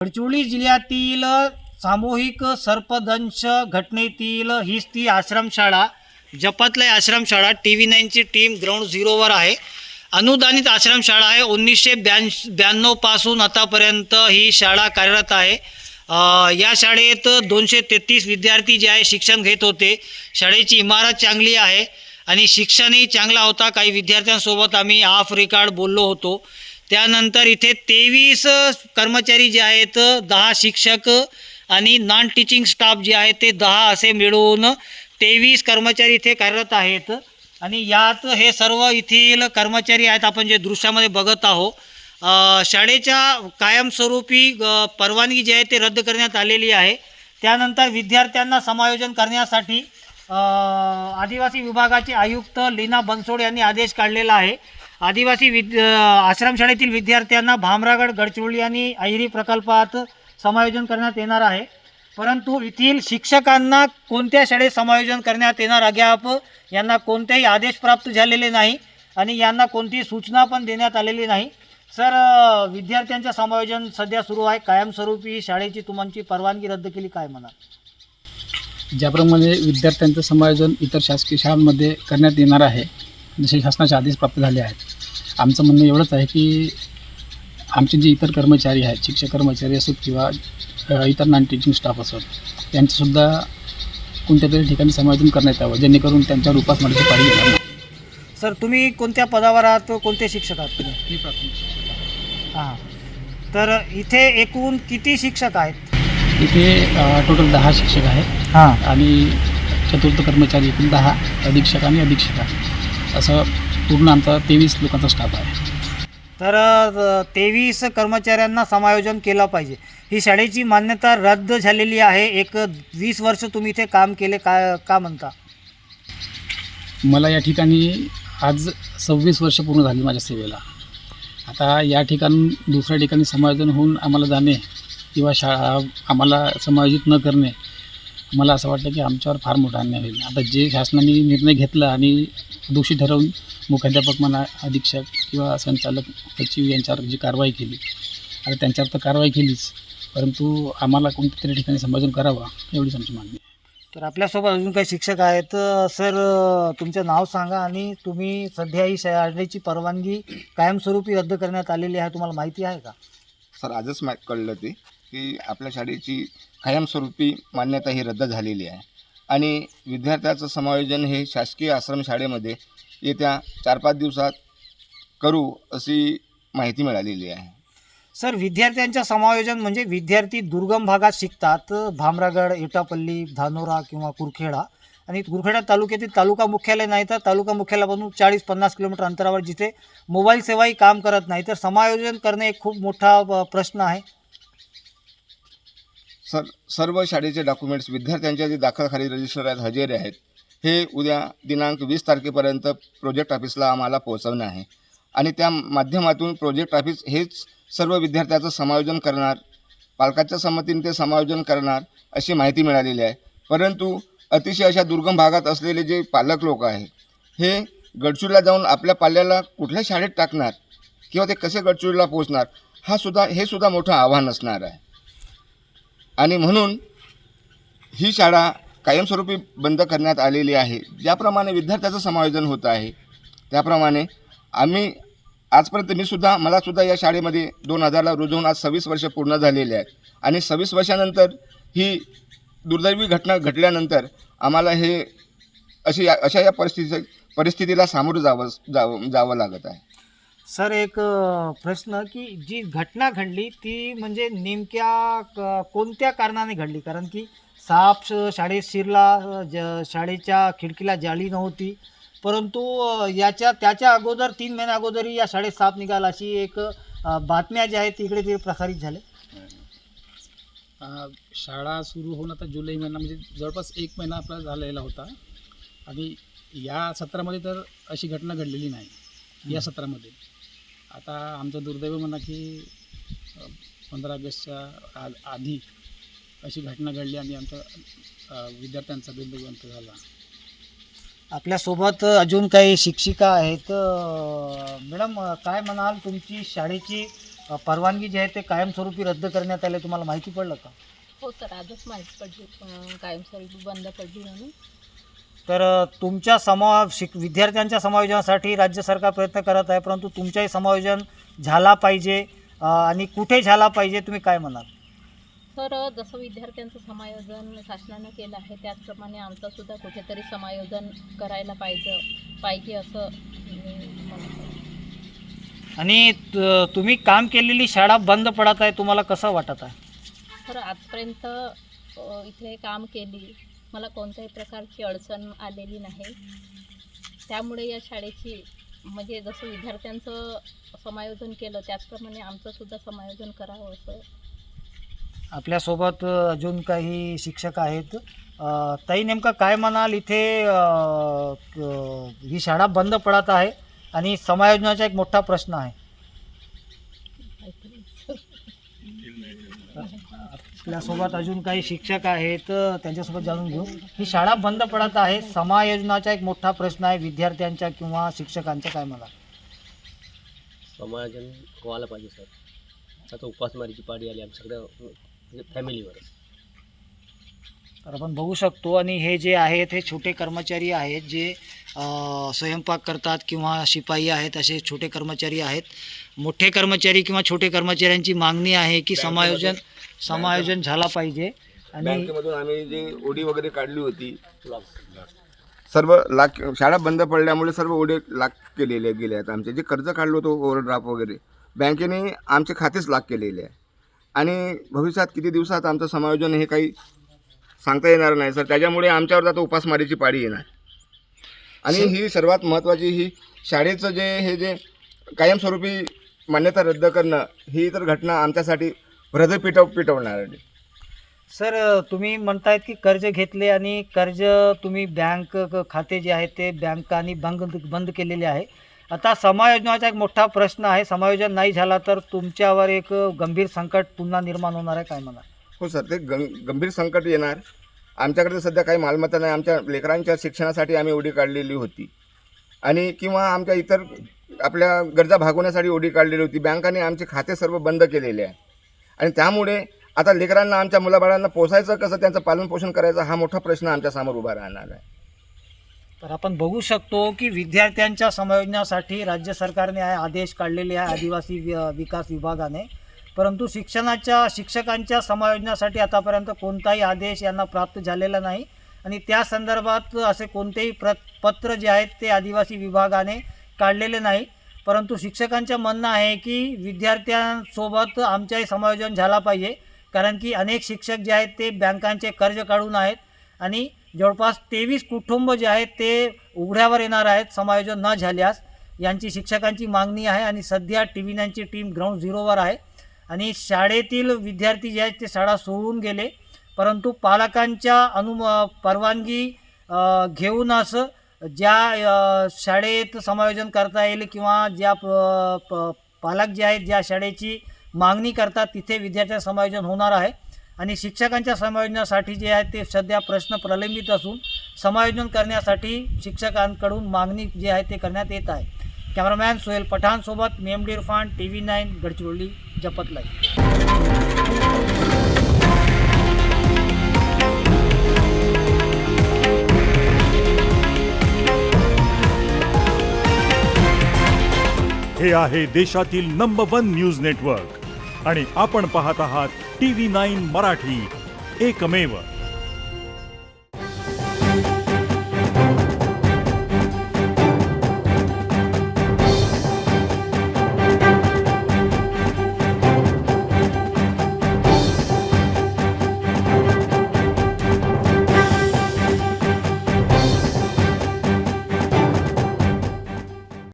गडचिरोली जिल्ह्यातील सामूहिक सर्पदंश घटनेतील हीच ती आश्रमशाळा, जपातले आश्रमशाळा. TV9ची टीम ग्राउंड झिरोवर आहे. अनुदानित आश्रमशाळा आहे. 1992 पासून आतापर्यंत ही शाळा कार्यरत आहे. या शाळेत 233 विद्यार्थी जे आहे शिक्षण घेत होते. शाळेची इमारत चांगली आहे आणि शिक्षणही चांगला होता. काही विद्यार्थ्यांसोबत आम्ही ऑफ रेकॉर्ड बोललो होतो. त्यानंतर इथे 23 कर्मचारी जे आहेत, 10 शिक्षक आणि नॉन टीचिंग स्टाफ जे आहे ते 10 असे मिळून 23 कर्मचारी इथे कार्यरत आहेत. आणि यात हे सर्व येथील कर्मचारी आहेत आपण जे दृश्यामध्ये बघत आहोत. शाळेच्या कायमस्वरूपी परवानगी जी आहे ते रद्द करण्यात आलेली आहे. त्यानंतर विद्यार्थ्यांना समायोजन करण्यासाठी आदिवासी विभागाचे आयुक्त लीना बनसोड यांनी आदेश काढलेला आहे. आदिवासी आश्रमशाळेतील विद्यार्थ्यांना भामरागड, गडचिरोली आणि अहिरी प्रकल्पात समायोजन करण्यात येणार आहे. परंतु येथील शिक्षकांना कोणत्या शाळेत समायोजन करण्यात येणार अद्याप यांना कोणतेही आदेश प्राप्त झालेले नाही आणि यांना कोणतीही सूचना पण देण्यात आलेली नाही. सर, विद्यार्थ्यांचं समायोजन सध्या सुरू आहे. कायमस्वरूपी शाळेची तुमची परवानगी रद्द केली, काय म्हणाल? ज्याप्रमाणे विद्यार्थ्यांचं समायोजन इतर शासकीय शाळांमध्ये करण्यात येणार आहे, जसे शासनाचे आदेश प्राप्त झाले आहेत, आमचं म्हणणं एवढंच आहे की आमचे जे इतर कर्मचारी आहेत, शिक्षक कर्मचारी असोत किंवा इतर नॉन टीचिंग स्टाफ असोत, त्यांचंसुद्धा कोणत्या तरी ठिकाणी समायोजन करण्यात यावं, जेणेकरून त्यांच्यावर उपासमारीची पाळी येणार नाही. सर, तुम्ही कोणत्या पदावर आहात? कोणते शिक्षक आहात तुम्ही? मी प्राथमिक शिक्षक. हां, तर इथे एकूण किती शिक्षक आहेत? इथे टोटल 10 शिक्षक आहेत. हां, आणि चतुर्थ कर्मचारी एकूण 10 अधीक्षक आणि अधीक्षिका, असं पूर्ण आमचा 23 लोकांचा स्टाफ आहे. तर 23 कर्मचाऱ्यांना समायोजन केलं पाहिजे. ही शाळेची मान्यता रद्द झालेली आहे. 20 वर्ष तुम्ही इथे काम केले, का म्हणता? मला या ठिकाणी आज 26 वर्ष पूर्ण झाली माझ्या सेवेला. आता या ठिकाणी दुसऱ्या ठिकाणी समायोजन होऊन आम्हाला जाणे किंवा शाळा आम्हाला समायोजित न करणे, मला असं वाटतं की आमच्यावर फार मोठा अन्याय होईल. आता जे शासनाने निर्णय घेतला आणि दोषी ठरवून मुख्याध्यापक म्हणा, अधीक्षक किंवा संचालक सचिव यांच्यावर जी कारवाई केली, आता त्यांच्यावर तर कारवाई केलीच, परंतु आम्हाला कोणत्या तरी ठिकाणी समायोजन करावं एवढीच आमची मागणी आहे. तर आपल्यासोबत अजून काही शिक्षक आहेत. सर, तुमचं नाव सांगा आणि तुम्ही सध्या ही शाळेची परवानगी कायमस्वरूपी रद्द करण्यात आलेली आहे, तुम्हाला माहिती आहे का? सर, आजच कळलं ते की आपल्या शाळेची कायमस्वरूपी मान्यता ही रद्द झालेली आहे आणि विद्यार्थ्याचं समायोजन हे शासकीय आश्रमशाळेमध्ये येत्या 4-5 दिवसात करू अशी माहिती मिळालेली आहे. सर, विद्यार्थ्यांच्या समायोजन म्हणजे विद्यार्थी दुर्गम भागात शिकतात, भामरागड, एटापल्ली, धानोरा किंवा कुरखेडा, आणि कुरखेडा तालुक्यातील तालुका मुख्यालय नाही तर तालुका मुख्यालयापासून 40-50 किलोमीटर अंतरावर जिथे मोबाईल सेवाही काम करत नाही, तर समायोजन करणे एक खूप मोठा प्रश्न आहे. सर, सर्व शाळेचे डॉक्युमेंट्स विद्यार्थ्यांच्या जे दाखल रजिस्टर आहेत, हजेरी आहेत, हे उद्या दिनांक 20 तारखेपर्यंत प्रोजेक्ट ऑफिसला आम्हाला पोहोचवणं आहे आणि त्या माध्यमातून प्रोजेक्ट ऑफिस हेच सर्व विद्यार्थ्याचं समायोजन करणार, पालकाच्या संमतीने ते समायोजन करणार अशी माहिती मिळालेली आहे. परंतु अतिशय अशा दुर्गम भागात असलेले जे पालक लोक आहेत, हे गडचिरोलीला जाऊन आपल्या पाल्याला कुठल्या शाळेत टाकणार किंवा ते कसे गडचिरोलीला पोहोचणार, हे सुद्धा मोठं आव्हान असणार आहे. आणि म्हणून ही शाळा कायमस्वरूपी बंद करण्यात आलेली आहे. ज्याप्रमाणे विद्यार्थ्याचं समायोजन होतं आहे त्याप्रमाणे आम्ही आजपर्यंत मलासुद्धा या शाळेमध्ये 2000ला रुजू होऊन आज 26 वर्ष पूर्ण झालेले आहेत आणि 26 वर्षानंतर ही दुर्दैवी घटना घडल्यानंतर आम्हाला हे अशा या परिस्थितीला सामोरं जावं लागत आहे. सर, एक प्रश्न की जी घटना घडली ती म्हणजे नेमक्या कोणत्या कारणाने घडली? कारण की साप शाळेत शिरला, शाळेच्या खिडकीला जाळी नव्हती, परंतु त्याच्या अगोदर 3 महिन्या अगोदरही या शाळेत साप निघाला अशी एक बातम्या ज्या आहेत तिकडे ते प्रसारित झाले. शाळा सुरू होऊन आता जुलै महिना म्हणजे जवळपास 1 महिना आपला झालेला होता आणि या सत्रामध्ये तर अशी घटना घडलेली नाही या सत्रामध्ये. आता आमचं दुर्दैव म्हणा की 15 ऑगस्टच्या आधी अशी घटना घडली आणि आमचा विद्यार्थ्यांचा दुर्दैवंत झाला. आपल्यासोबत अजून काही शिक्षिका आहेत. मॅडम, काय म्हणाल, तुमची शाळेची परवानगी जी आहे ते कायमस्वरूपी रद्द करण्यात आले, तुम्हाला माहिती पडलं का? हो सर, आजच माहिती पडली कायमस्वरूपी बंद पडली म्हणून. तर तुमच्या विद्यार्थ्यांच्या समायोजनासाठी राज्य सरकार प्रयत्न करत आहे, परंतु तुमच्याही समायोजन झाला पाहिजे आणि कुठे झाला पाहिजे, तुम्ही काय म्हणाल? तर जसं विद्यार्थ्यांचं समायोजन शासनानं केलं आहे त्याचप्रमाणे आमचं सुद्धा कुठेतरी समायोजन करायला पाहिजे असं मी म्हणते. आणि तुम्ही काम केलेली शाळा बंद पडत आहे, तुम्हाला कसं वाटत आहे? तर आजपर्यंत इथे काम केली, मला कोणत्याही प्रकारची अडचण आलेली नाही. त्यामुळे या शाळेची म्हणजे जसं विद्यार्थ्यांचं समायोजन केलं त्याचप्रमाणे आमचं सुद्धा समायोजन करावं असं. आपल्यासोबत अजून काही शिक्षक आहेत. ताई, नेमकं काय म्हणाल? इथे ही शाळा बंद पडत आहे आणि समायोजनाचा एक मोठा प्रश्न आहे. आपल्यासोबत अजून काही शिक्षक आहेत, त्यांच्यासोबत जाणून घेऊ. ही शाळा बंद पडत आहे, समायोजनाचा एक मोठा प्रश्न आहे विद्यार्थ्यांच्या किंवा शिक्षकांच्या, काय म्हणाल? समायोजन व्हायला पाहिजे सर. आता उपासमारीची पाडी आली आमच्या सगळ्या म्हणजे फॅमिलीवर. तर आपण बघू शकतो. आणि हे जे आहेत हे छोटे कर्मचारी आहेत जे स्वयंपाक करतात किंवा शिपाई आहेत, असे छोटे कर्मचारी आहेत. मोठे कर्मचारी किंवा छोटे कर्मचाऱ्यांची मागणी आहे की समायोजन झाला पाहिजे. आणि बँकेमधून आम्ही जी ओडी वगैरे काढली होती, सर्व लाख, शाळा बंद पडल्यामुळे सर्व ओढे लाख केलेले गेले आहेत. आमचे जे कर्ज काढलं होतं ओव्हरड्राफ्ट वगैरे, बँकेने आमचे खातेच लाख केलेले आहे. आणि भविष्यात किती दिवसात आमचं समायोजन हे काही सांगता येणार नाही सर. त्याच्यामुळे आमच्यावर आता उपासमारीची पाळी येणार. आणि ही सर्वात महत्त्वाची, ही शाळेचं जे कायमस्वरूपी मान्यता रद्द करणं, ही तर घटना आमच्यासाठी हृदय पिटवणार आहे. सर, तुम्ही म्हणतायत की कर्ज घेतले आणि कर्ज तुम्ही बँक खाते जे आहेत ते बँकांनी बंद केलेले आहे. आता समायोजनाचा एक मोठा प्रश्न आहे, समायोजन नाही झाला तर तुमच्यावर एक गंभीर संकट पुन्हा निर्माण होणार आहे, काय म्हणा? हो सर, ते गंभीर संकट येणार. आमच्याकडे सध्या काही मालमत्ता नाही. आमच्या लेकरांच्या शिक्षणासाठी आम्ही ओडी काढलेली होती आणि किंवा आमच्या इतर आपल्या गरजा भागवण्यासाठी ओडी काढलेली होती. बँकाने आमचे खाते सर्व बंद केलेले आहे आणि त्यामुळे आता लेकरांना, आमच्या मुलाबाळांना पोसायचं कसं, त्यांचं पालनपोषण करायचं, हा मोठा प्रश्न आमच्यासमोर उभा राहणार आहे. तर आपण बघू शकतो की विद्यार्थ्यांच्या समायोजनासाठी राज्य सरकारने आदेश काढलेले आहे आदिवासी विकास विभागाने, परंतु शिक्षकांच्या समायोजनासाठी आतापर्यंत कोणताही आदेश यांना प्राप्त झालेला नाही. आणि त्या संदर्भात असे कोणतेही पत्र जे आहेत ते आदिवासी विभागाने काढलेले नाही. परंतु शिक्षकांचं म्हणणं आहे की विद्यार्थ्यांसोबत आमच्याही समायोजन झाला पाहिजे, कारण की अनेक शिक्षक जे आहेत ते बँकांचे कर्ज काढून आहेत आणि जवळपास 23 कुटुंब जे आहेत ते उघड्यावर येणार आहेत समायोजन न झाल्यास, यांची शिक्षकांची मागणी आहे. आणि सध्या TV9ची टीम ग्राउंड झिरोवर आहे आणि शाळेतील विद्यार्थी जे आहेत ते शाळा सोडून गेले, परंतु पालकांच्या परवानगी घेऊनच ज्या शाळेत समायोजन करता येईल किंवा ज्या पालक जे आहेत ज्या शाळेची मागणी करतात तिथे विद्यार्थ्यांचं समायोजन होणार आहे. आणि शिक्षकांच्या समायोजनासाठी जे आहे ते सध्या प्रश्न प्रलंबित असून समायोजन करण्यासाठी शिक्षकांकडून मागणी जी आहे ते करण्यात येत आहे. कॅमेरामॅन सोहेल पठाणसोबत मेमडी इरफान, TV9 गडचिरोली, जपत लाईव्ह. हे आहे देशातील नंबर 1 न्यूज नेटवर्क आणि आपण पाहत आहात TV9 मराठी, एकमेव.